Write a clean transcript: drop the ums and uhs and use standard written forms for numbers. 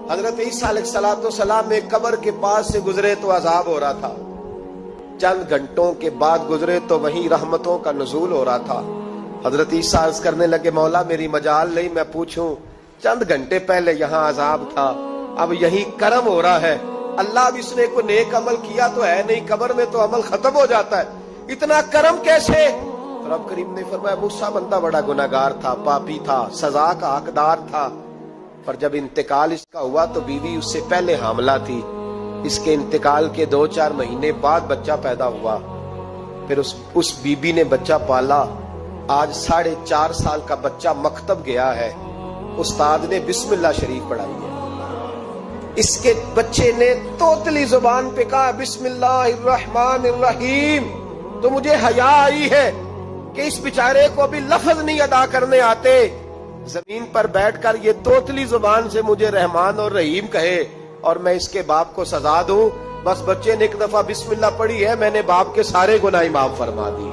حضرت عیسیٰ علیہ السلام میں قبر کے پاس سے گزرے تو عذاب ہو رہا تھا، چند گھنٹوں کے بعد گزرے تو وہیں رحمتوں کا نزول ہو رہا تھا۔ حضرت عیسیٰ عرض کرنے لگے مولا میری مجال نہیں میں پوچھوں، چند گھنٹے پہلے یہاں عذاب تھا، اب یہی کرم ہو رہا ہے۔ اللہ اب اس نے کوئی نیک عمل کیا تو ہے نہیں، قبر میں تو عمل ختم ہو جاتا ہے، اتنا کرم کیسے؟ رب کریم نے فرمایا موسیٰ بندہ بڑا گناہگار تھا، پاپی تھا، سزا کا حقدار تھا، پر جب انتقال اس کا ہوا تو بیوی اس سے پہلے حاملہ تھی، اس کے انتقال کے 2-4 مہینے بعد بچہ پیدا ہوا، پھر اس بیوی نے بچہ پالا، آج 4.5 سال کا بچہ مکتب گیا ہے، استاد نے بسم اللہ شریف پڑھائی ہے، اس کے بچے نے توتلی زبان پہ کہا بسم اللہ الرحمن الرحیم، تو مجھے حیا آئی ہے کہ اس بیچارے کو ابھی لفظ نہیں ادا کرنے آتے، زمین پر بیٹھ کر یہ توتلی زبان سے مجھے رحمان اور رحیم کہے اور میں اس کے باپ کو سزا دوں۔ بس بچے نے ایک دفعہ بسم اللہ پڑھی ہے، میں نے باپ کے سارے گناہ معاف فرما دیے۔